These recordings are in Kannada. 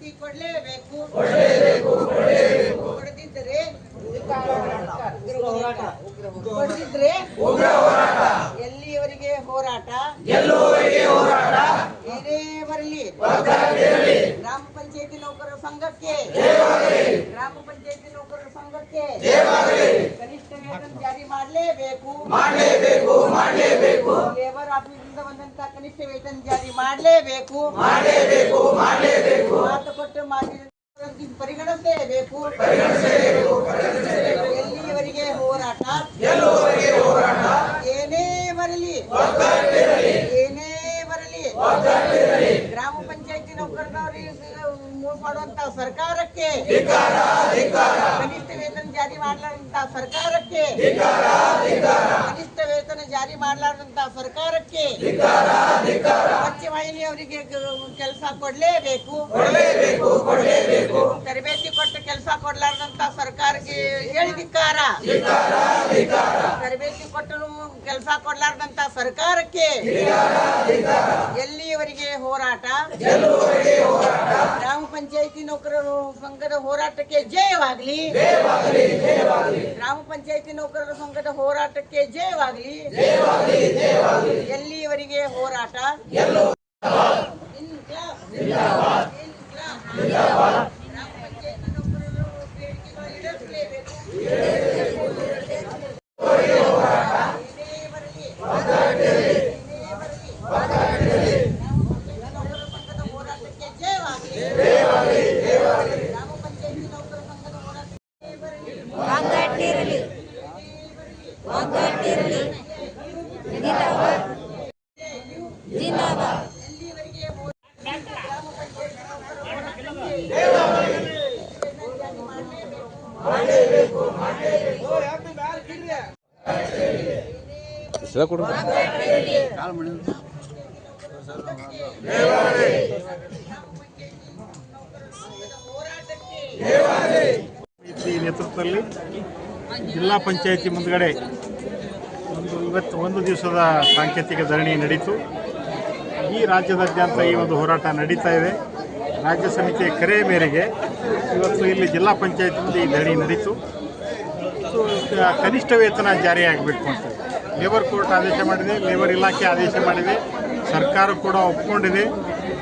ತರಬೇತಿ ಕೊಡಲೇಬೇಕು. ಕೊಡದಿದ್ರೆ ಎಲ್ಲಿಯವರೆಗೆ ಹೋರಾಟ ಏನೇ ಬರಲಿ. ಗ್ರಾಮ ಪಂಚಾಯತಿ ನೌಕರರ ಸಂಘಕ್ಕೆ ಕನಿಷ್ಠ ವೇತನ ಜಾರಿ ಮಾಡಲೇಬೇಕು. ಲೇಬರ್ ಆಫೀಸಿಂದ ಬಂದಂತ ಕನಿಷ್ಠ ವೇತನ ಜಾರಿ ಮಾಡಲೇಬೇಕು. ಮಾತು ಕೊಟ್ಟು ಪರಿಗಣಿಸಲೇಬೇಕು. ಎಲ್ಲಿಯವರೆಗೆ ಹೋರಾಟ ಏನೇ ಬರಲಿ ಗ್ರಾಮ ಪಂಚಾಯತಿ ನೌಕರರವರಿಗೆ ಮೋಸ ಮಾಡುವಂತ ಸರ್ಕಾರಕ್ಕೆ, ಕನಿಷ್ಠ ವೇತನ ಜಾರಿ ಮಾಡಲಾರಂತ ಸರ್ಕಾರಕ್ಕೆ, ಕನಿಷ್ಠ ವೇತನ ಜಾರಿ ಮಾಡಲಾರಂತ ಸರ್ಕಾರಕ್ಕೆ ಸ್ವಚ್ಛವಾಹಿನಿಯವರಿಗೆ ಕೆಲಸ ಕೊಡಲೇಬೇಕು. ತರಬೇತಿ ಕೊಟ್ಟು ಕೆಲಸ ಕೊಡಲಾರ್ದಂತ ಸರ್ಕಾರಕ್ಕೆ ಹೇಳಿದಿಕ್ಕಾರ. ತರಬೇತಿ ಕೊಟ್ಟು ಕೆಲಸ ಕೊಡಲಾರ್ದಂತ ಸರ್ಕಾರಕ್ಕೆ ಎಲ್ಲಿಯವರೆಗೆ ಹೋರಾಟ. ಗ್ರಾಮ ಪಂಚಾಯತಿ ನೌಕರರ ಸಂಘದ ಹೋರಾಟಕ್ಕೆ ಜಯವಾಗಲಿ. ಗ್ರಾಮ ಪಂಚಾಯತಿ ನೌಕರರ ಸಂಘದ ಹೋರಾಟಕ್ಕೆ ಜಯವಾಗಲಿ. ಎಲ್ಲಿಯವರೆಗೆ ಹೋರಾಟ. ನೇತೃತ್ವದಲ್ಲಿ ಜಿಲ್ಲಾ ಪಂಚಾಯಿತಿ ಮುಂದ್ಗಡೆ ಒಂದು ದಿವಸದ ಸಾಂಕೇತಿಕ ಧರಣಿ ನಡೀತು. ಈ ರಾಜ್ಯದಾದ್ಯಂತ ಈ ಒಂದು ಹೋರಾಟ ನಡೀತಾ ಇದೆ. ರಾಜ್ಯ ಸಮಿತಿಯ ಕರೆ ಮೇರೆಗೆ ಇವತ್ತು ಇಲ್ಲಿ ಜಿಲ್ಲಾ ಪಂಚಾಯತ್ ಮುಂದೆ ಈ ಧರಣಿ ನಡೀತು. ಕನಿಷ್ಠ ವೇತನ ಜಾರಿಯಾಗಬೇಕು ಅಂತ ಲೇಬರ್ ಕೋರ್ಟ್ ಆದೇಶ ಮಾಡಿದೆ, ಲೇಬರ್ ಇಲಾಖೆ ಆದೇಶ ಮಾಡಿದೆ, ಸರ್ಕಾರ ಕೂಡ ಒಪ್ಪಿಕೊಂಡಿದೆ.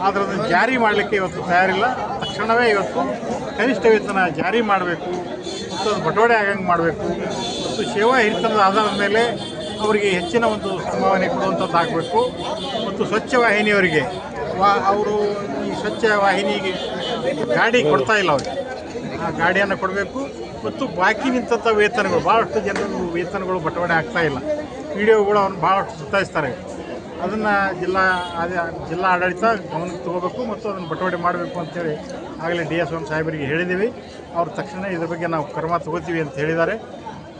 ಆದರೆ ಅದನ್ನು ಜಾರಿ ಮಾಡಲಿಕ್ಕೆ ಇವತ್ತು ತಯಾರಿಲ್ಲ. ತಕ್ಷಣವೇ ಇವತ್ತು ಕನಿಷ್ಠ ವೇತನ ಜಾರಿ ಮಾಡಬೇಕು ಮತ್ತು ಅದು ಬಟವಾಡೆ ಆಗಂಗೆ ಮಾಡಬೇಕು ಮತ್ತು ಸೇವಾ ಹಿರಿತನದ ಆಧಾರದ ಮೇಲೆ ಅವರಿಗೆ ಹೆಚ್ಚಿನ ಒಂದು ಸಂಭಾವನೆ ಕೊಡುವಂಥದ್ದು ಆಗಬೇಕು. ಮತ್ತು ಸ್ವಚ್ಛ ವಾಹಿನಿಯವರಿಗೆ ಅವರು ಈ ಸ್ವಚ್ಛ ವಾಹಿನಿಗೆ ಗಾಡಿ ಕೊಡ್ತಾ ಇಲ್ಲ, ಅವರಿಗೆ ಆ ಗಾಡಿಯನ್ನು ಕೊಡಬೇಕು. ಮತ್ತು ಬಾಕಿ ನಿಂತಹ ವೇತನಗಳು ಭಾಳಷ್ಟು ಜನರು ವೇತನಗಳು ಬಟವಾಡೆ ಆಗ್ತಾಯಿಲ್ಲ. ವಿಡಿಯೋಗಳು ಅವ್ರನ್ನ ಭಾಳಷ್ಟು ಸುತ್ತಾಯಿಸ್ತಾರೆ. ಅದನ್ನು ಜಿಲ್ಲಾ ಆಡಳಿತ ಗಮನಕ್ಕೆ ತಗೋಬೇಕು ಮತ್ತು ಅದನ್ನು ಬಟವಾಡೆ ಮಾಡಬೇಕು ಅಂತೇಳಿ ಆಗಲೇ DSM ಸಾಹೇಬರಿಗೆ ಹೇಳಿದ್ದೀವಿ. ಅವರು ತಕ್ಷಣ ಇದ್ರ ಬಗ್ಗೆ ನಾವು ಕ್ರಮ ತಗೋತೀವಿ ಅಂತ ಹೇಳಿದ್ದಾರೆ.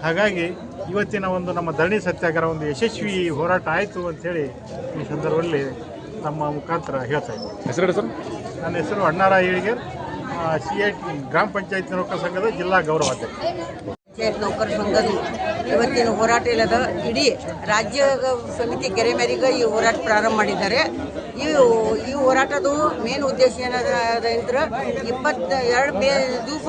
ಹಾಗಾಗಿ ಇವತ್ತಿನ ಒಂದು ನಮ್ಮ ಧರಣಿ ಸತ್ಯಾಗ್ರಹ ಒಂದು ಯಶಸ್ವಿ ಹೋರಾಟ ಆಯಿತು ಅಂಥೇಳಿ ಈ ಸಂದರ್ಭದಲ್ಲಿ ನಮ್ಮ ಮುಖಾಂತರ ಹೇಳ್ತಾ ಇದ್ದೀವಿ. ಹೆಸರು ಸರ್? ನನ್ನ ಹೆಸರು ಅಣ್ಣಾರ ಏಳಿಗೆ, CIT ಗ್ರಾಮ ಪಂಚಾಯತ್ ನೌಕರ ಸಂಘದ ಜಿಲ್ಲಾ ಗೌರವಾಧ್ಯಕ್ಷ. ಪಂಚಾಯತ್ ನೌಕರ ಸಂಘದ ಇವತ್ತಿನ ಹೋರಾಟ ಇಲ್ಲದ ಇಡೀ ರಾಜ್ಯ ಸಮಿತಿ ಕೆರೆ ಮೇರೆಗೆ ಈ ಹೋರಾಟ ಪ್ರಾರಂಭ ಮಾಡಿದ್ದಾರೆ. ಈ ಹೋರಾಟದ ಮೇನ್ ಉದ್ದೇಶ ಏನದ ಅಂದ್ರೆ 22 ದಿವಸ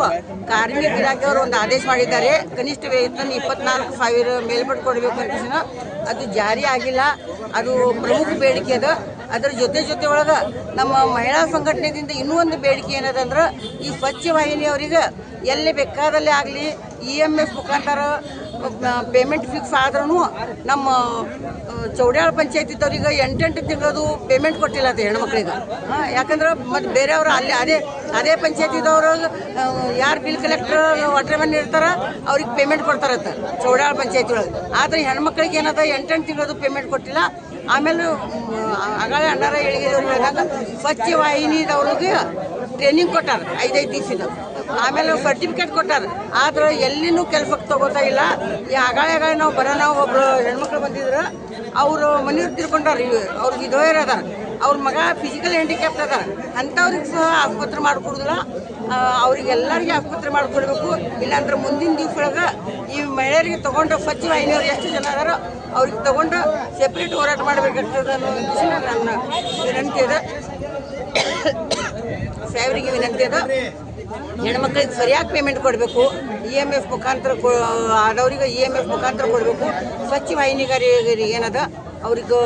ಕಾರ್ಮಿಕ ಇಲಾಖೆಯವರು ಒಂದು ಆದೇಶ ಮಾಡಿದ್ದಾರೆ. ಕನಿಷ್ಠ ವೇತನ 24,000 ಮೇಲ್ಪಟ್ಟು ಕೊಡಬೇಕು ಅಂತ. ಅದು ಜಾರಿ ಆಗಿಲ್ಲ. ಅದು ಪ್ರಮುಖ ಬೇಡಿಕೆ ಅದ. ಅದರ ಜೊತೆ ಒಳಗೆ ನಮ್ಮ ಮಹಿಳಾ ಸಂಘಟನೆಯಿಂದ ಇನ್ನೂ ಒಂದು ಬೇಡಿಕೆ ಏನದಂದ್ರೆ ಈ ಸ್ವಚ್ಛ ವಾಹಿನಿಯವರಿಗೆ ಎಲ್ಲಿ ಬೇಕಾದಲ್ಲಿ ಆಗಲಿ EMS ಮುಖಾಂತರ ಪೇಮೆಂಟ್ ಫಿಕ್ಸ್ ಆದ್ರೂ ನಮ್ಮ ಚೌಡ್ಯಾಳ ಪಂಚಾಯತಿದವ್ರಿಗೆ 8 ತಿಂಗಳದು ಪೇಮೆಂಟ್ ಕೊಟ್ಟಿಲ್ಲ ಅದು ಹೆಣ್ಮಕ್ಳಿಗೆ. ಯಾಕಂದ್ರೆ ಮತ್ತು ಬೇರೆಯವರು ಅಲ್ಲಿ ಅದೇ ಪಂಚಾಯತಿದವರು ಯಾರು ಬಿಲ್ ಕಲೆಕ್ಟರ್ ವಾಟರ್ ಮ್ಯಾನ್ ಇರ್ತಾರ ಅವ್ರಿಗೆ ಪೇಮೆಂಟ್ ಕೊಡ್ತಾರತ್ತ ಚೌಡ್ಯಾಳ ಪಂಚಾಯತಿ ಒಳಗೆ. ಆದರೆ ಹೆಣ್ಮಕ್ಳಿಗೆ ಏನದ 8 ತಿಂಗಳದು ಪೇಮೆಂಟ್ ಕೊಟ್ಟಿಲ್ಲ. ಆಮೇಲೆ ಆಗಾಳೆ ಅಣ್ಣಾರ ಹೇಳಿದವ್ರು ಹೇಳಿದಾಗ ಸ್ವಚ್ಛ ವಾಹಿನಿದವ್ರಿಗೆ ಟ್ರೈನಿಂಗ್ ಕೊಟ್ಟಾರ 5 ದಿವಸದ. ಆಮೇಲೆ ಸರ್ಟಿಫಿಕೇಟ್ ಕೊಟ್ಟಾರ. ಆದ್ರೆ ಎಲ್ಲಿನೂ ಕೆಲಸಕ್ಕೆ ತಗೋತಾ ಇಲ್ಲ. ಈ ಆಗಾಳೆ ನಾವು ನಾವು ಒಬ್ಬರು ಹೆಣ್ಮಕ್ಳು ಬಂದಿದ್ರು, ಅವರು ಮನೆಯವ್ರು ತಿರ್ಕೊಂಡಾರ. ಅವ್ರಿಗೆ ವಿಧವೆಯರು ಅದಾರ, ಅವ್ರ ಮಗ ಫಿಸಿಕಲ್ ಹ್ಯಾಂಡಿಕ್ಯಾಪ್ಟ್ ಅದಾರ. ಅಂಥವ್ರಿಗೆ ಸಹ ಆಸ್ಪತ್ರೆ ಮಾಡಿಕೊಡುದಿಲ್ಲ. ಅವ್ರಿಗೆಲ್ಲರಿಗೆ ಆಸ್ಪತ್ರೆ ಮಾಡಿಕೊಡ್ಬೇಕು. ಇಲ್ಲಾಂದ್ರೆ ಮುಂದಿನ ದಿವಸದೊಳಗೆ ಈ ಮಹಿಳೆಯರಿಗೆ ತೊಗೊಂಡು ಸ್ವಚ್ಛ ವಾಹಿನಿಯವ್ರು ಎಷ್ಟು ಜನ ಅದಾರೋ ಅವ್ರಿಗೆ ತೊಗೊಂಡು ಸೆಪ್ರೇಟ್ ಹೋರಾಟ ಮಾಡಬೇಕಾಗ್ತದೆ ಅನ್ನೋ ವಿಷಯ ನನ್ನ ವಿನಂತಿ ಇದೆ. ಸಾಹೇಬರಿಗೆ ವಿನಂತಿ ಅದ, ಹೆಣ್ಮಕ್ಳಿಗೆ ಸರಿಯಾಗಿ ಪೇಮೆಂಟ್ ಕೊಡಬೇಕು. EMF ಮುಖಾಂತರ ಆದವ್ರಿಗೆ EMF ಮುಖಾಂತರ ಕೊಡಬೇಕು. ಸ್ವಚ್ಛ ವಾಹಿನಿಗಾರಿಗೆ ಏನದ ಅವ್ರಿಗೆ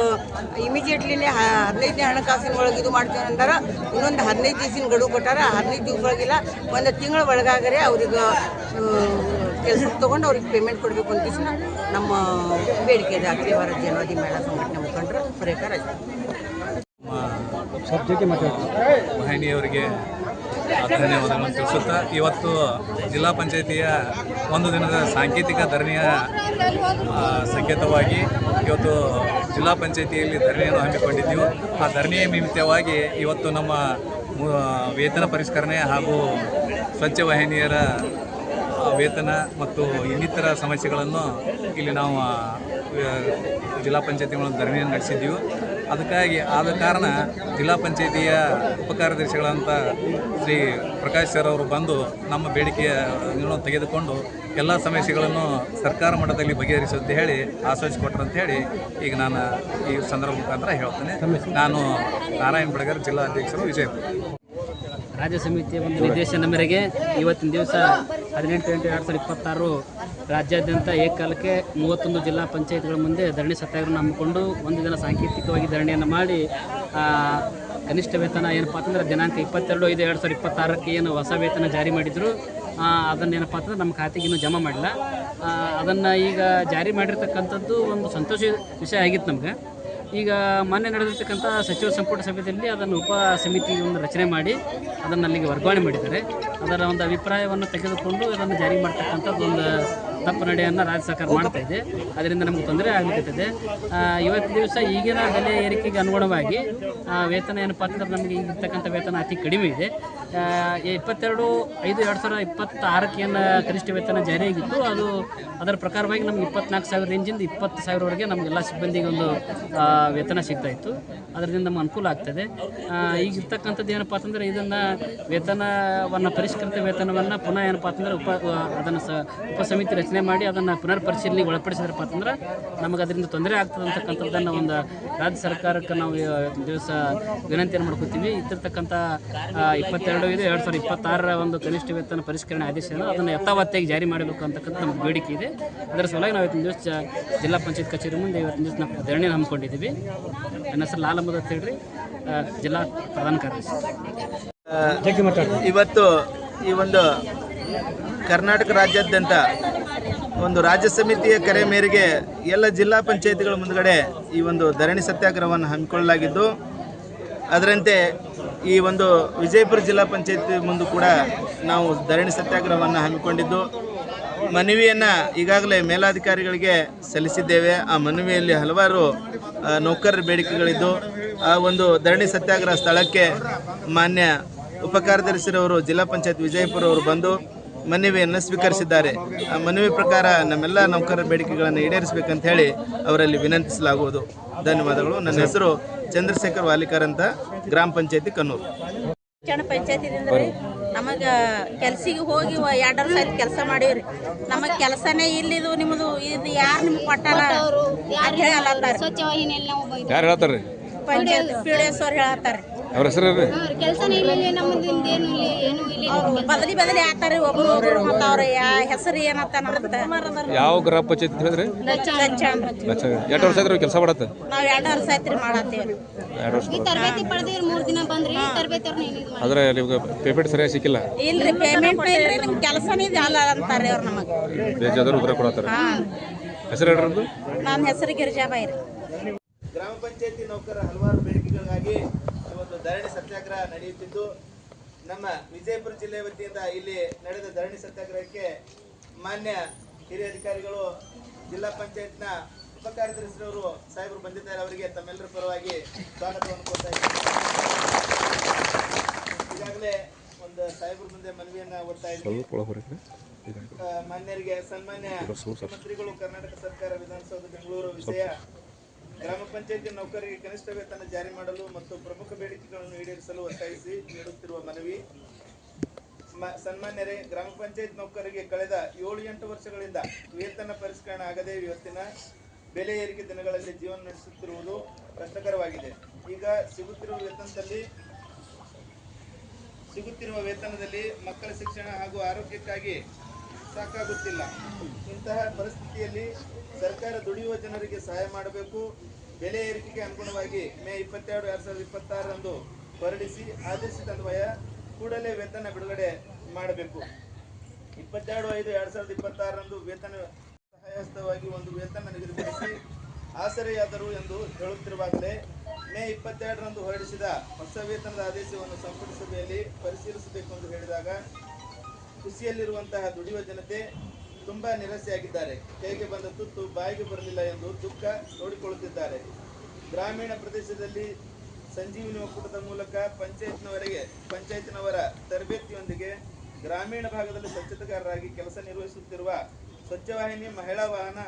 ಇಮಿಡಿಯೇಟ್ಲಿನೇ 15ನೇ ಹಣಕಾಸಿನ ಒಳಗೆ ಇದು ಮಾಡ್ತೀವಿ ಅಂತಾರೆ. ಇನ್ನೊಂದು 15 ದಿವಸಿನ ಗಡುವು ಕೊಟ್ಟಾರ. 15 ದಿವಸ ಒಳಗಿಲ್ಲ, ಒಂದು ತಿಂಗಳ ಒಳಗಾಗರೆ ಅವ್ರಿಗೆ ಕೆಲಸಕ್ಕೆ ತೊಗೊಂಡು ಅವ್ರಿಗೆ ಪೇಮೆಂಟ್ ಕೊಡಬೇಕು ಅಂತ ನಮ್ಮ ಬೇಡಿಕೆ ಇದೆ. ಅಖಿಲ ಭಾರತ ಜನವಾದಿ ಮಹಿಳಾ ಸಂಘಟನೆ ಮುಖಂಡರು ಸುರೇಖಾ ರಾಜ್ ವಾಹಿನಿಯವರಿಗೆ ಧನ್ಯವಾದಗಳನ್ನು ತಿಳಿಸುತ್ತಾ, ಇವತ್ತು ಜಿಲ್ಲಾ ಪಂಚಾಯಿತಿಯ ಒಂದು ದಿನದ ಸಾಂಕೇತಿಕ ಧರಣಿಯ ಸಂಕೇತವಾಗಿ ಇವತ್ತು ಜಿಲ್ಲಾ ಪಂಚಾಯಿತಿಯಲ್ಲಿ ಧರಣಿಯನ್ನು ಹಮ್ಮಿಕೊಂಡಿದ್ದೆವು. ಆ ಧರಣಿಯ ನಿಮಿತ್ತವಾಗಿ ಇವತ್ತು ನಮ್ಮ ವೇತನ ಪರಿಷ್ಕರಣೆ ಹಾಗೂ ಸ್ವಚ್ಛ ವಾಹಿನಿಯರ ವೇತನ ಮತ್ತು ಇನ್ನಿತರ ಸಮಸ್ಯೆಗಳನ್ನು ಇಲ್ಲಿ ನಾವು ಜಿಲ್ಲಾ ಪಂಚಾಯತಿಗಳನ್ನು ಧರಣಿಯನ್ನು ನಡೆಸಿದ್ದೀವಿ. ಅದಕ್ಕಾಗಿ ಆದ ಕಾರಣ ಜಿಲ್ಲಾ ಪಂಚಾಯಿತಿಯ ಉಪಕಾರ್ಯದರ್ಶಿಗಳಂತ ಶ್ರೀ ಪ್ರಕಾಶ್ ಸರ್ ಅವರು ಬಂದು ನಮ್ಮ ಬೇಡಿಕೆಯನ್ನು ತೆಗೆದುಕೊಂಡು ಎಲ್ಲ ಸಮಸ್ಯೆಗಳನ್ನು ಸರ್ಕಾರ ಮಟ್ಟದಲ್ಲಿ ಬಗೆಹರಿಸುವಂತ ಹೇಳಿ ಆಶ್ವಾಸಿಕೊಟ್ರು ಅಂತ ಹೇಳಿ ಈಗ ನಾನು ಈ ಸಂದರ್ಭ ಮುಖಾಂತರ ಹೇಳ್ತೇನೆ. ನಾನು ನಾರಾಯಣ ಬೆಳಗಾರ್ ಜಿಲ್ಲಾ ಅಧ್ಯಕ್ಷರು, ವಿಜಯಪುರ. ರಾಜ್ಯ ಸಮಿತಿಯ ಒಂದು ನಿರ್ದೇಶನ ಮೇರೆಗೆ ಇವತ್ತಿನ ದಿವಸ 18/8/2026 ರಾಜ್ಯಾದ್ಯಂತ ಏಕಕಾಲಕ್ಕೆ 31 ಜಿಲ್ಲಾ ಪಂಚಾಯತ್ಗಳ ಮುಂದೆ ಧರಣಿ ಸತ್ಯಾಗ್ರಹ ಹಮ್ಮಿಕೊಂಡು ಒಂದು ದಿನ ಸಾಂಕೇತಿಕವಾಗಿ ಧರಣಿಯನ್ನು ಮಾಡಿ ಕನಿಷ್ಠ ವೇತನ ಏನಪ್ಪ ಅಂತಂದ್ರೆ ದಿನಾಂಕ 22/5/2026 ಏನು ಹೊಸ ವೇತನ ಜಾರಿ ಮಾಡಿದ್ರು ಅದನ್ನೇನಪ್ಪ ಅಂತಂದ್ರೆ ನಮ್ಮ ಖಾತೆಗೆ ಇನ್ನೂ ಜಮಾ ಮಾಡಿಲ್ಲ. ಅದನ್ನು ಈಗ ಜಾರಿ ಮಾಡಿರ್ತಕ್ಕಂಥದ್ದು ಒಂದು ಸಂತೋಷ ವಿಷಯ ಆಗಿತ್ತು ನಮ್ಗೆ. ಈಗ ಮೊನ್ನೆ ನಡೆದಿರ್ತಕ್ಕಂಥ ಸಚಿವ ಸಂಪುಟ ಸಭೆಯಲ್ಲಿ ಅದನ್ನು ಉಪ ಸಮಿತಿ ಒಂದು ರಚನೆ ಮಾಡಿ ಅದನ್ನು ಅಲ್ಲಿಗೆ ವರ್ಗಾವಣೆ ಮಾಡಿದ್ದಾರೆ. ಅದರ ಒಂದು ಅಭಿಪ್ರಾಯವನ್ನು ತೆಗೆದುಕೊಂಡು ಅದನ್ನು ಜಾರಿ ಮಾಡ್ತಕ್ಕಂಥದ್ದು ಒಂದು ತಪ್ಪು ನಡೆಯನ್ನು ರಾಜ್ಯ ಸರ್ಕಾರ ಮಾಡ್ತಾ ಇದೆ. ಅದರಿಂದ ನಮಗೆ ತೊಂದರೆ ಆಗಲಿಕ್ಕಿದೆ. ಇವತ್ತು ದಿವಸ ಈಗಿನ ಬೆಲೆ ಏರಿಕೆಗೆ ಅನುಗುಣವಾಗಿ ವೇತನ ಏನಪ್ಪ ಅಂತಂದ್ರೆ ನಮಗೆ ಇರ್ತಕ್ಕಂಥ ವೇತನ ಅತಿ ಕಡಿಮೆ ಇದೆ. 22/5/2026 ಏನು ಕನಿಷ್ಠ ವೇತನ ಜಾರಿಯಾಗಿತ್ತು, ಅದು ಅದರ ಪ್ರಕಾರವಾಗಿ ನಮ್ಗೆ 24,000 ರೇಂಜಿಂದ 20,000ವರೆಗೆ ನಮಗೆಲ್ಲ ಸಿಬ್ಬಂದಿಗೆ ಒಂದು ವೇತನ ಸಿಗ್ತಾ ಇತ್ತು. ಅದರಿಂದ ನಮ್ಗೆ ಅನುಕೂಲ ಆಗ್ತದೆ. ಈಗ ಇರ್ತಕ್ಕಂಥದ್ದು ಏನಪ್ಪ ಅಂತಂದರೆ ಇದನ್ನು ವೇತನವನ್ನು ಪರಿಷ್ಕೃತ ವೇತನವನ್ನು ಪುನಃ ಏನಪ್ಪ ಅಂತಂದ್ರೆ ಅದನ್ನು ಉಪ ಸಮಿತಿ ರಚನೆ ಮಾಡಿ ಅದನ್ನು ಪುನರ್ ಪರಿಶೀಲನೆಗೆ ಒಳಪಡಿಸಿದ್ರಪ್ಪ ಅಂತಂದ್ರೆ ನಮಗೆ ಅದರಿಂದ ತೊಂದರೆ ಆಗ್ತದೆ ಅಂತಕ್ಕಂಥದ್ದನ್ನು ಒಂದು ರಾಜ್ಯ ಸರ್ಕಾರಕ್ಕೆ ನಾವು ದಿವಸ ವಿನಂತಿಯನ್ನು ಮಾಡ್ಕೊತೀವಿ. ಇತ್ತಿರ್ತಕ್ಕಂಥ 22/5/2026 ಒಂದು ಕನಿಷ್ಠ ವೇತನ ಪರಿಷ್ಕರಣೆ ಆದೇಶವನ್ನು ಅದನ್ನು ಯಥಾವತ್ತಾಗಿ ಜಾರಿ ಮಾಡಬೇಕು ಅಂತಕ್ಕಂಥ ನಮಗೆ ಬೇಡಿಕೆ ಇದೆ. ಅದರ ಸಲುವಾಗಿ ನಾವು ಇವತ್ತಿನ ದಿವಸ ಜಿಲ್ಲಾ ಪಂಚಾಯತ್ ಕಚೇರಿ ಮುಂದೆ ಇವತ್ತಿನ ದಿವಸ ನಾವು ಧರಣಿ ಹಮ್ಮಿಕೊಂಡಿದ್ದೀವಿ. ನನ್ನ ಹೆಸರು ಲಾಲಮದ ಅಂತ ಹೇಳ್ರಿ, ಜಿಲ್ಲಾ ಪ್ರಧಾನ ಕಾರ್ಯದರ್ಶಿ. ಇವತ್ತು ಈ ಒಂದು ಕರ್ನಾಟಕ ರಾಜ್ಯಾದ್ಯಂತ ಒಂದು ರಾಜ್ಯ ಸಮಿತಿಯ ಕರೆ ಮೇರೆಗೆ ಎಲ್ಲ ಜಿಲ್ಲಾ ಪಂಚಾಯತಿಗಳ ಮುಂದುಗಡೆ ಈ ಒಂದು ಧರಣಿ ಸತ್ಯಾಗ್ರಹವನ್ನು ಹಮ್ಮಿಕೊಳ್ಳಲಾಗಿದ್ದು, ಅದರಂತೆ ಈ ಒಂದು ವಿಜಯಪುರ ಜಿಲ್ಲಾ ಪಂಚಾಯತಿ ಮುಂದೆ ಕೂಡ ನಾವು ಧರಣಿ ಸತ್ಯಾಗ್ರಹವನ್ನು ಹಮ್ಮಿಕೊಂಡಿದ್ದು, ಮನವಿಯನ್ನು ಈಗಾಗಲೇ ಮೇಲಾಧಿಕಾರಿಗಳಿಗೆ ಸಲ್ಲಿಸಿದ್ದೇವೆ. ಆ ಮನವಿಯಲ್ಲಿ ಹಲವಾರು ನೌಕರರ ಬೇಡಿಕೆಗಳಿದ್ದು, ಆ ಒಂದು ಧರಣಿ ಸತ್ಯಾಗ್ರಹ ಸ್ಥಳಕ್ಕೆ ಮಾನ್ಯ ಉಪಕಾರ್ಯದರ್ಶಿರವರು ಜಿಲ್ಲಾ ಪಂಚಾಯತ್ ವಿಜಯಪುರ ಅವರು ಬಂದು ಮನವಿಯನ್ನು ಸ್ವೀಕರಿಸಿದ್ದಾರೆ. ಆ ಮನವಿ ಪ್ರಕಾರ ನಮ್ಮೆಲ್ಲ ನೌಕರರ ಬೇಡಿಕೆಗಳನ್ನು ಈಡೇರಿಸಬೇಕಂತ ಹೇಳಿ ಅವರಲ್ಲಿ ವಿನಂತಿಸಲಾಗುವುದು. ಧನ್ಯವಾದಗಳು. ನನ್ನ ಹೆಸರು ಚಂದ್ರಶೇಖರ್ ವಾಲಿಕರ್ ಅಂತ, ಗ್ರಾಮ ಪಂಚಾಯತಿ ಕನ್ನೂರು. ಪಂಚಾಯತಿದಿಂದ ನಮಗೆ ಕೆಲಸಿಗೆ ಹೋಗಿ 2 ಸಾರಿ ಕೆಲಸ ಮಾಡೀವ್ರಿ. ನಮಗೆ ಕೆಲಸನೇ ಇಲ್ಲಿದು, ನಿಮ್ಮದು ಇದು ಯಾರು ನಿಮ್ಗೆ ಕೊಟ್ಟಾರ ಅಂತ ಹೇಳತ್ತಾರ. ಯಾರು ಹೇಳ್ತಾರ್ರಿ? ಪಂಚಾಯತ್ PDS ಅವ್ರು ಹೇಳತ್ತಾರೆ. ಅವ್ರ ಹೆಸರು ಬದಲಿ ಆತಾರಿ ಒಬ್ರು ಮತ್ತು ಅವ್ರ ಹೆಸರು ಏನತ್ತ ಯಾವ ಗ್ರಾಮ ಪಂಚಾಯತ್ ಹೇಳಿದ್ರಿ? 2 ವರ್ಷ ಆಯ್ತು ಕೆಲಸ ಮಾಡತ್ತೆ. ನಾವು 2 ವರ್ಷ ಆಯ್ತ್ರಿ ಮಾಡತ್ತೇವೆ. 2 ವರ್ಷ ತರಬೇತಿ ಪಡೆದಿವ್ರಿ, 3 ದಿನ ಬಂದ್ರಿ. ತರಬೇತಿ ಆದ್ರೆ ನಿಮ್ಗೆ ಪೇಮೆಂಟ್ ಸರಿಯಾಗಿ ಸಿಕ್ಕಿಲ್ಲ? ಇಲ್ರಿ, ಪೇಮೆಂಟ್ ಇಲ್ರಿ, ನಿಮ್ಗೆ ಕೆಲಸನೇ ಅಲ್ಲ ಅಂತಾರೆ ಅವ್ರು ನಮಗೆ. ಬೇಜಾದ್ರು ಉತ್ತರ ಕೊಡತ್ತಾರೆ. ಹೆಸರು ಹೇಳ್ರಿ? ನನ್ನ ಹೆಸರು ಗಿರಿಜಾಬಾಯಿ ರೀ. ಗ್ರಾಮ ಪಂಚಾಯತಿ ನೌಕರರ ಹಲವಾರು ಬೇಡಿಕೆಗಳಿಗಾಗಿ ಇವತ್ತು ಧರಣಿ ಸತ್ಯಾಗ್ರಹ ನಡೆಯುತ್ತಿದ್ದು, ನಮ್ಮ ವಿಜಯಪುರ ಜಿಲ್ಲೆ ವತಿಯಿಂದ ಇಲ್ಲಿ ನಡೆದ ಧರಣಿ ಸತ್ಯಾಗ್ರಹಕ್ಕೆ ಮಾನ್ಯ ಹಿರಿಯ ಅಧಿಕಾರಿಗಳು, ಜಿಲ್ಲಾ ಪಂಚಾಯತ್ನ ಉಪಕಾರ್ಯದರ್ಶಿರವರು ಸಾಹೇಬರು ಬಂದಿದ್ದಾರೆ. ಅವರಿಗೆ ತಮ್ಮೆಲ್ಲರ ಪರವಾಗಿ ಸ್ವಾಗತವನ್ನು ಕೊಡ್ತಾ ಇದ್ದಾರೆ. ಈಗಾಗಲೇ ಒಂದು ಸಾಹೇಬರ ಮುಂದೆ ಮನವಿಯನ್ನು ಓದ್ತಾ ಇದ್ದೀವಿ. ಮಾನ್ಯರಿಗೆ ಸನ್ಮಾನ್ಯ ಮುಖ್ಯಮಂತ್ರಿಗಳು, ಕರ್ನಾಟಕ ಸರ್ಕಾರ, ವಿಧಾನಸೌಧ ಬೆಂಗಳೂರು ವಿಷಯ ಗ್ರಾಮ ಪಂಚಾಯತಿ ನೌಕರರಿಗೆ ಕನಿಷ್ಠ ವೇತನ ಜಾರಿ ಮಾಡಲು ಮತ್ತು ಪ್ರಮುಖ ಬೇಡಿಕೆಗಳನ್ನು ಈಡೇರಿಸಲು ಒತ್ತಾಯಿಸಿ ನೀಡುತ್ತಿರುವ ಮನವಿ. ಸನ್ಮಾನ್ಯರೇ, ಗ್ರಾಮ ಪಂಚಾಯತ್ ನೌಕರರಿಗೆ ಕಳೆದ 7-8 ವರ್ಷಗಳಿಂದ ವೇತನ ಪರಿಷ್ಕರಣೆ ಆಗದೆ ಇವತ್ತಿನ ಬೆಲೆ ಏರಿಕೆ ದಿನಗಳಲ್ಲಿ ಜೀವನ ನಡೆಸುತ್ತಿರುವುದು ಕಷ್ಟಕರವಾಗಿದೆ. ಈಗ ಸಿಗುತ್ತಿರುವ ವೇತನದಲ್ಲಿ ಸಿಗುತ್ತಿರುವ ವೇತನದಲ್ಲಿ ಮಕ್ಕಳ ಶಿಕ್ಷಣ ಹಾಗೂ ಆರೋಗ್ಯಕ್ಕಾಗಿ ಸಾಕಾಗುತ್ತಿಲ್ಲ. ಇಂತಹ ಪರಿಸ್ಥಿತಿಯಲ್ಲಿ ಸರ್ಕಾರ ದುಡಿಯುವ ಜನರಿಗೆ ಸಹಾಯ ಮಾಡಬೇಕು. ಬೆಲೆ ಏರಿಕೆಗೆ ಅನುಗುಣವಾಗಿ ಮೇ 22, 2026 ಹೊರಡಿಸಿ ಆದೇಶದನ್ವಯ ಕೂಡಲೇ ವೇತನ ಬಿಡುಗಡೆ ಮಾಡಬೇಕು. 22/5/2026 ವೇತನ ಸಹಾಯಹಸ್ತವಾಗಿ ಒಂದು ವೇತನ ನಿಗದಿಪಡಿಸಿ ಆಸರೆಯಾದರು ಎಂದು ಹೇಳುತ್ತಿರುವಾಗಲೇ ಮೇ 22 ಹೊರಡಿಸಿದ ಹೊಸ ವೇತನದ ಆದೇಶವನ್ನು ಸಂಪುಟ ಸಭೆಯಲ್ಲಿ ಪರಿಶೀಲಿಸಬೇಕು ಎಂದು ಹೇಳಿದಾಗ ಖುಷಿಯಲ್ಲಿರುವಂತಹ ದುಡಿಯುವ ಜನತೆ ತುಂಬಾ ನಿರಾಸೆಯಾಗಿದ್ದಾರೆ. ಕೈಗೆ ಬಂದ ತುತ್ತು ಬಾಯಿಗೆ ಬರಲಿಲ್ಲ ಎಂದು ದುಃಖ ತೋಡಿಕೊಳ್ಳುತ್ತಿದ್ದಾರೆ. ಗ್ರಾಮೀಣ ಪ್ರದೇಶದಲ್ಲಿ ಸಂಜೀವಿನಿ ಒಕ್ಕೂಟದ ಮೂಲಕ ಪಂಚಾಯತ್ನವರ ತರಬೇತಿಯೊಂದಿಗೆ ಗ್ರಾಮೀಣ ಭಾಗದಲ್ಲಿ ಸ್ವಚ್ಛತೆಗಾರರಾಗಿ ಕೆಲಸ ನಿರ್ವಹಿಸುತ್ತಿರುವ ಸ್ವಚ್ಛವಾಹಿನಿ ಮಹಿಳಾ ವಾಹನ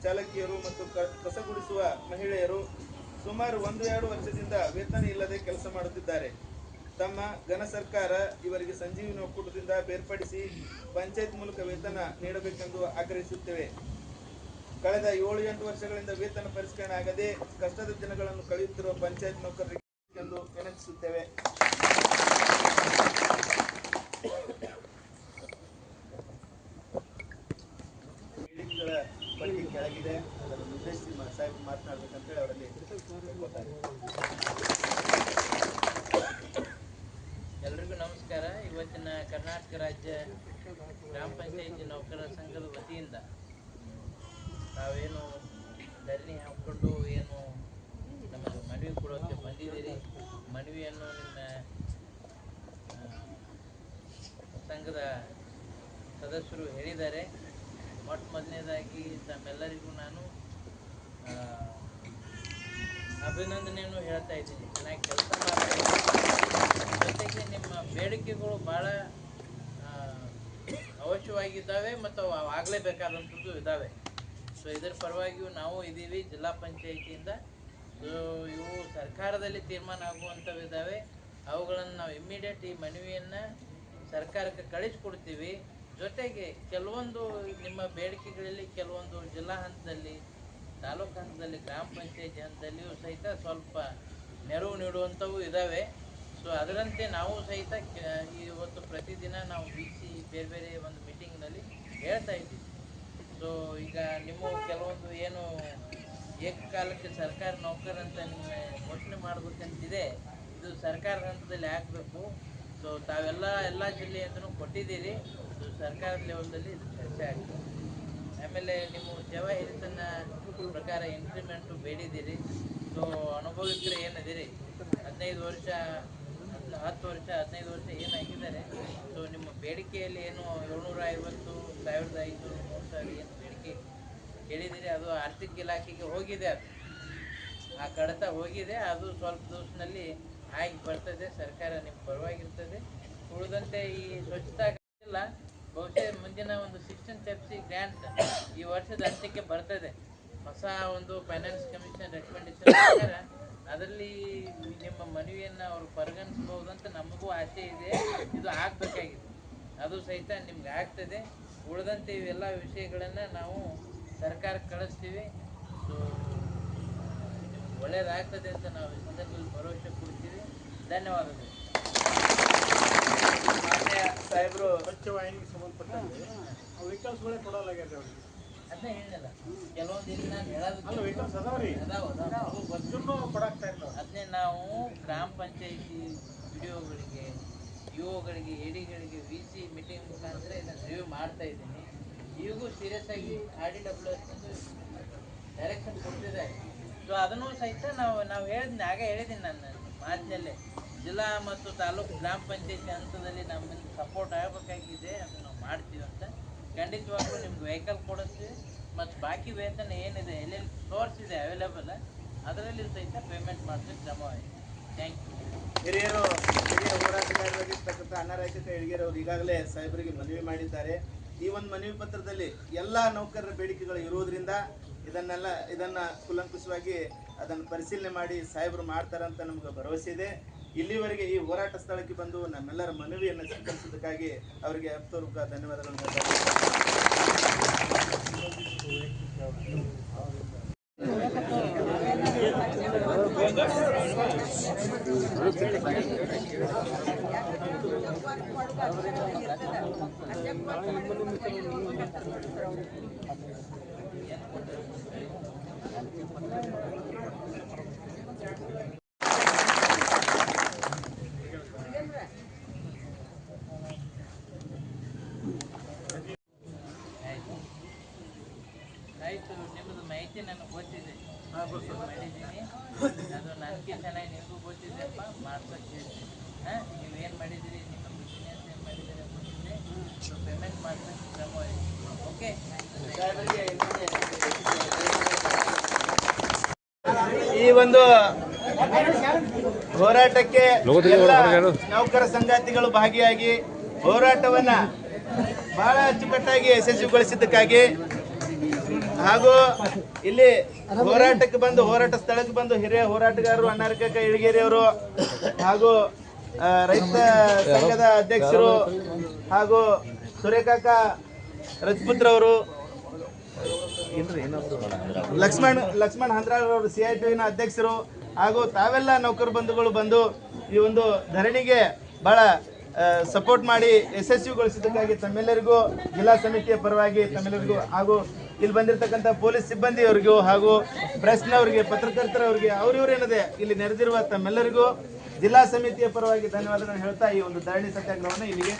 ಚಾಲಕಿಯರು ಮತ್ತು ಕಸ ಗುಡಿಸುವ ಮಹಿಳೆಯರು ಸುಮಾರು 1-2 ವರ್ಷದಿಂದ ವೇತನ ಇಲ್ಲದೆ ಕೆಲಸ ಮಾಡುತ್ತಿದ್ದಾರೆ. ತಮ್ಮ ಘನ ಸರ್ಕಾರ ಇವರಿಗೆ ಸಂಜೀವಿನಿ ಒಕ್ಕೂಟದಿಂದ ಬೇರ್ಪಡಿಸಿ ಪಂಚಾಯತ್ ಮೂಲಕ ವೇತನ ನೀಡಬೇಕೆಂದು ಆಗ್ರಹಿಸುತ್ತೇವೆ. ಕಳೆದ 7-8 ವರ್ಷಗಳಿಂದ ವೇತನ ಪರಿಷ್ಕರಣೆ ಆಗದೆ ಕಷ್ಟದ ದಿನಗಳನ್ನು ಕಳೆಯುತ್ತಿರುವ ಪಂಚಾಯತ್ ನೌಕರರಿಗೆ ಎಂದು ವಿನಂತಿಸುತ್ತೇವೆ. ಬೇಡಿಕೆಗಳ ಪಟ್ಟಿ ಕೆಳಗಿದೆ, ಅದನ್ನು ಉದ್ದೇಶಿಸಿ ಸಾಹೇಬ್ ಮಾತನಾಡಬೇಕಂತೇಳಿ ಅವರಲ್ಲಿ ಎಲ್ರಿಗೂ ನಮಸ್ಕಾರ. ಇವತ್ತಿನ ಕರ್ನಾಟಕ ರಾಜ್ಯ ಗ್ರಾಮ ಪಂಚಾಯತಿ ನೌಕರರ ಸಂಘದ ವತಿಯಿಂದ ತಾವೇನು ಧರಣಿ ಹಾಕ್ಕೊಂಡು ಏನು ನಮಗೆ ಮನವಿ ಕೊಡೋಕ್ಕೆ ಬಂದಿದ್ದೀರಿ, ಮನವಿಯನ್ನು ನಿಮ್ಮ ಸಂಘದ ಸದಸ್ಯರು ಹೇಳಿದ್ದಾರೆ. ಮೊದಲನೇದಾಗಿ ತಮ್ಮೆಲ್ಲರಿಗೂ ನಾನು ಅಭಿನಂದನೆಯನ್ನು ಹೇಳ್ತಾ ಇದ್ದೀನಿ. ಚೆನ್ನಾಗಿ ಕೆಲಸ ಮಾಡ್ತಾ ಜೊತೆಗೆ ನಿಮ್ಮ ಬೇಡಿಕೆಗಳು ಭಾಳ ಅವಶ್ಯವಾಗಿದ್ದಾವೆ ಮತ್ತು ಅವು ಆಗಲೇಬೇಕಾದಂಥದ್ದು ಇದ್ದಾವೆ. ಸೊ ಇದರ ಪರವಾಗಿಯೂ ನಾವು ಇದ್ದೀವಿ ಜಿಲ್ಲಾ ಪಂಚಾಯಿತಿಯಿಂದ. ಸೊ ಇವು ಸರ್ಕಾರದಲ್ಲಿ ತೀರ್ಮಾನ ಆಗುವಂಥವು ಇದ್ದಾವೆ. ಅವುಗಳನ್ನು ನಾವು ಇಮ್ಮಿಡಿಯೇಟ್ ಈ ಮನವಿಯನ್ನು ಸರ್ಕಾರಕ್ಕೆ ಕಳಿಸ್ಕೊಡ್ತೀವಿ. ಜೊತೆಗೆ ಕೆಲವೊಂದು ನಿಮ್ಮ ಬೇಡಿಕೆಗಳಲ್ಲಿ ಕೆಲವೊಂದು ಜಿಲ್ಲಾ ಹಂತದಲ್ಲಿ, ತಾಲೂಕು ಹಂತದಲ್ಲಿ, ಗ್ರಾಮ ಪಂಚಾಯತಿ ಹಂತದಲ್ಲಿಯೂ ಸಹಿತ ಸ್ವಲ್ಪ ನೆರವು ನೀಡುವಂಥವು ಇದ್ದಾವೆ. ಸೊ ಅದರಂತೆ ನಾವು ಸಹಿತ ಇವತ್ತು ಪ್ರತಿದಿನ ನಾವು ಬೇರೆ ಬೇರೆ ಒಂದು ಮೀಟಿಂಗ್ನಲ್ಲಿ ಹೇಳ್ತಾ ಇದ್ದೀವಿ. ಸೊ ಈಗ ನಿಮ್ಮ ಕೆಲವೊಂದು ಏನು ಏಕಕಾಲಕ್ಕೆ ಸರ್ಕಾರ ನೌಕರಂತ ನಿಮ್ಮ ಘೋಷಣೆ ಮಾಡಬೇಕಂತಿದೆ, ಇದು ಸರ್ಕಾರದ ಹಂತದಲ್ಲಿ ಆಗಬೇಕು. ಸೊ ಎಲ್ಲ ಜಿಲ್ಲೆಯಿಂದನೂ ಕೊಟ್ಟಿದ್ದೀರಿ. ಸೊ ಸರ್ಕಾರದ ಲೆವೆಲ್ದಲ್ಲಿ ಇದು ಚರ್ಚೆ ಆಗ್ತದೆ. ಆಮೇಲೆ ನಿಮ್ಮ ಸೇವಾ ಹಿರಿತನ ಪ್ರಕಾರ ಇನ್ಕ್ರಿಮೆಂಟು ಬೇಡಿದ್ದೀರಿ. ಸೊ ಅನುಭವಿಕರು ಏನಿದ್ದೀರಿ 15 ವರ್ಷ 10 ವರ್ಷ 15 ವರ್ಷ ಏನಾಗಿದ್ದಾರೆ, ಸೊ ನಿಮ್ಮ ಬೇಡಿಕೆಯಲ್ಲಿ ಏನು 750, 1500, 3000 ಏನು ಬೇಡಿಕೆ ಹೇಳಿದ್ದೀರಿ ಅದು ಆರ್ಥಿಕ ಇಲಾಖೆಗೆ ಹೋಗಿದೆ. ಅದು ಆ ಕಡತ ಹೋಗಿದೆ. ಅದು ಸ್ವಲ್ಪ ದಿವಸದಲ್ಲಿ ಆಗಿ ಬರ್ತದೆ. ಸರ್ಕಾರ ನಿಮ್ಮ ಪರವಾಗಿರ್ತದೆ. ಉಳಿದಂತೆ ಈ ಸ್ವಚ್ಛತಾ ಇಲ್ಲ, ಬಹುಶಃ ಮುಂದಿನ ಒಂದು 16th FC ಗ್ರ್ಯಾಂಟ್ ಈ ವರ್ಷದ ಅಂತ್ಯಕ್ಕೆ ಬರ್ತದೆ. ಹೊಸ ಒಂದು ಫೈನಾನ್ಸ್ ಕಮಿಷನ್ ರೆಕಮೆಂಡೇಶನ್ ಪ್ರಕಾರ ಅದರಲ್ಲಿ ನಿಮ್ಮ ಮನವಿಯನ್ನು ಅವರು ಪರಿಗಣಿಸ್ಬೋದು ಅಂತ ನಮಗೂ ಆಸೆ ಇದೆ. ಇದು ಆಗಬೇಕಾಗಿದೆ, ಅದು ಸಹಿತ ನಿಮ್ಗೆ ಆಗ್ತದೆ. ಉಳಿದಂತೆ ಇವೆಲ್ಲ ವಿಷಯಗಳನ್ನು ನಾವು ಸರ್ಕಾರಕ್ಕೆ ಕಳಿಸ್ತೀವಿ. ಸೊ ನಿಮ್ಗೆ ಒಳ್ಳೆಯದಾಗ್ತದೆ ಅಂತ ನಾವು ಈ ಸಂದರ್ಭದಲ್ಲಿ ಭರವಸೆ ಕೊಡ್ತೀವಿ. ಧನ್ಯವಾದಗಳು. ಸಾಹೇಬರು ಸ್ವಚ್ಛವಾಹಿನಿಗೆ ಸಂಬಂಧಪಟ್ಟಂತೆ ವೆಹಿಕಲ್ಸ್ಗಳೇ ಕೊಡಲಾಗ್ಯಾರ ಅವ್ರಿಗೆ. ಅದನ್ನೇ ಹೇಳಿಲ್ಲ, ಕೆಲವೊಂದು ಇಲ್ಲಿ ನಾನು ಹೇಳೋದು ವೆಹಿಕಲ್ಸ್ ಅದಾವ್ರಿ, ಅದಾವ ಗೊತ್ತೂ ಕೊಡಾಕ್ತಾ ಇರ್ತಾವೆ. ಅದನ್ನೇ ನಾವು ಗ್ರಾಮ ಪಂಚಾಯಿತಿ ವಿಡಿಯೋಗಳಿಗೆ, ಯುಒಗಳಿಗೆ, ಎಡಿಗಳಿಗೆ VC ಮೀಟಿಂಗ್ ಮುಖಾಂತರ ಇದನ್ನು ರಿವ್ಯೂ ಮಾಡ್ತಾ ಇದ್ದೀನಿ. ಈಗೂ ಸೀರಿಯಸ್ ಆಗಿ RDWS ಡೈರೆಕ್ಷನ್ ಕೊಡ್ತಿದ್ದಾರೆ. ಸೊ ಅದನ್ನು ಸಹಿತ ನಾವು ಹೇಳಿದ್ದೀನಿ ನನ್ನ ಮಾತಿನಲ್ಲೇ, ಜಿಲ್ಲಾ ಮತ್ತು ತಾಲೂಕು ಗ್ರಾಮ ಪಂಚಾಯತಿ ಹಂತದಲ್ಲಿ ನಮ್ಮಿಂದ ಸಪೋರ್ಟ್ ಆಗಬೇಕಾಗಿದೆ. ಅದನ್ನು ನಾವು ಮಾಡ್ತೀವಿ ಅಂತ. ಖಂಡಿತವಾಗ್ಲೂ ನಿಮ್ಗೆ ವೆಹಿಕಲ್ ಕೊಡಿಸ್ತೀವಿ. ಮತ್ತು ಬಾಕಿ ವೇತನ ಏನಿದೆ, ಎಲ್ಲೆಲ್ಲಿ ಸೋರ್ಸ್ ಇದೆ ಅವೈಲೇಬಲ್, ಅದರಲ್ಲಿ ಸಹಿತ ಪೇಮೆಂಟ್ ಮಾಡಿಸೋಕ್ಕೆ ಕ್ರಮವಾಗಿದೆ. Thank you. ಹಿರಿಯ ಹೋರಾಟಗಾರರಾಗಿರ್ತಕ್ಕಂಥ ಅಣ್ಣಾರಾಯಕತೆ ಹೆಡ್ಗೇರಿ ಅವರು ಈಗಾಗಲೇ ಸಾಹೇಬರಿಗೆ ಮನವಿ ಮಾಡಿದ್ದಾರೆ. ಈ ಒಂದು ಮನವಿ ಪತ್ರದಲ್ಲಿ ಎಲ್ಲ ನೌಕರರ ಬೇಡಿಕೆಗಳು ಇರುವುದರಿಂದ ಇದನ್ನು ಕೂಲಂಕುಷವಾಗಿ ಅದನ್ನು ಪರಿಶೀಲನೆ ಮಾಡಿ ಸಾಹೇಬರು ಮಾಡ್ತಾರಂತ ನಮ್ಗೆ ಭರವಸೆ ಇದೆ. ಇಲ್ಲಿವರೆಗೆ ಈ ಹೋರಾಟ ಸ್ಥಳಕ್ಕೆ ಬಂದು ನಮ್ಮೆಲ್ಲರ ಮನವಿಯನ್ನು ಸ್ವೀಕರಿಸಿದ್ದಕ್ಕಾಗಿ ಅವರಿಗೆ ಹೃತ್ಪೂರ್ವಕ ಧನ್ಯವಾದಗಳನ್ನು ಹೇಳ್ತಾರೆ. ಆಯಿತು, ನಿಮ್ಮದು ಮಾಹಿತಿ ನನಗೆ ಗೊತ್ತಿದೆ, ಮಾಡಿದ್ದೀನಿ. ಅದು ನನಗೆ ಚೆನ್ನಾಗಿ ನಿಮಗೂ ಗೊತ್ತಿದೆಯಪ್ಪ, ಮಾಡ್ಸೋಕ್ಕೆ ಹೇಳ್ತೀನಿ. ನೀವೇನು ಮಾಡಿದ್ದೀರಿ, ನಿಮ್ಮ ಬಿಸ್ನೆಸ್ ಏನು ಮಾಡಿದ್ದೀರಿ ಗೊತ್ತಿದೆ, ಸೊ ಪೇಮೆಂಟ್ ಮಾಡ್ಸೋಕ್ಕೆ ಕ್ರಮ ವಹಿಸಿ. ಓಕೆ. ಈ ಒಂದು ಹೋರಾಟಕ್ಕೆ ಎಲ್ಲ ನೌಕರ ಸಂಗಾತಿಗಳು ಭಾಗಿಯಾಗಿ ಹೋರಾಟವನ್ನ ಬಹಳ ಅಚ್ಚುಕಟ್ಟಾಗಿ ಯಶಸ್ವಿಗೊಳಿಸಿದ್ದಕ್ಕಾಗಿ ಹಾಗೂ ಇಲ್ಲಿ ಹೋರಾಟಕ್ಕೆ ಬಂದು ಹೋರಾಟ ಸ್ಥಳಕ್ಕೆ ಬಂದು ಹಿರಿಯ ಹೋರಾಟಗಾರರು ಅಣ್ಣಾರಕ ಇಳಗೇರಿ ಅವರು ಹಾಗೂ ರೈತ ಸಂಘದ ಅಧ್ಯಕ್ಷರು ಹಾಗೂ ಸುರೇಖಾಕ ರಜಪುತ್ರವರು, ಲಕ್ಷ್ಮಣ್ ಹಂದ್ರಾಳ್ ಅವರು CITನ ಅಧ್ಯಕ್ಷರು ಹಾಗೂ ತಾವೆಲ್ಲ ನೌಕರ ಬಂಧುಗಳು ಬಂದು ಈ ಒಂದು ಧರಣಿಗೆ ಬಹಳ ಸಪೋರ್ಟ್ ಮಾಡಿ ಯಶಸ್ವಿಗೊಳಿಸಿದ್ದಕ್ಕಾಗಿ ತಮ್ಮೆಲ್ಲರಿಗೂ ಜಿಲ್ಲಾ ಸಮಿತಿಯ ಪರವಾಗಿ ತಮ್ಮೆಲ್ಲರಿಗೂ ಹಾಗೂ ಇಲ್ಲಿ ಬಂದಿರತಕ್ಕಂಥ ಪೊಲೀಸ್ ಸಿಬ್ಬಂದಿಯವರಿಗೂ ಹಾಗೂ ಪ್ರೆಸ್ನವರಿಗೆ, ಪತ್ರಕರ್ತರವರಿಗೆ, ಅವ್ರಿವ್ರೇನದೆ ಇಲ್ಲಿ ನೆರೆದಿರುವ ತಮ್ಮೆಲ್ಲರಿಗೂ ಜಿಲ್ಲಾ ಸಮಿತಿಯ ಪರವಾಗಿ ಧನ್ಯವಾದಗಳನ್ನು ಹೇಳ್ತಾ ಈ ಒಂದು ಧರಣಿ ಸತ್ಯಾಗ್ರಹವನ್ನು ಇಲ್ಲಿಗೆ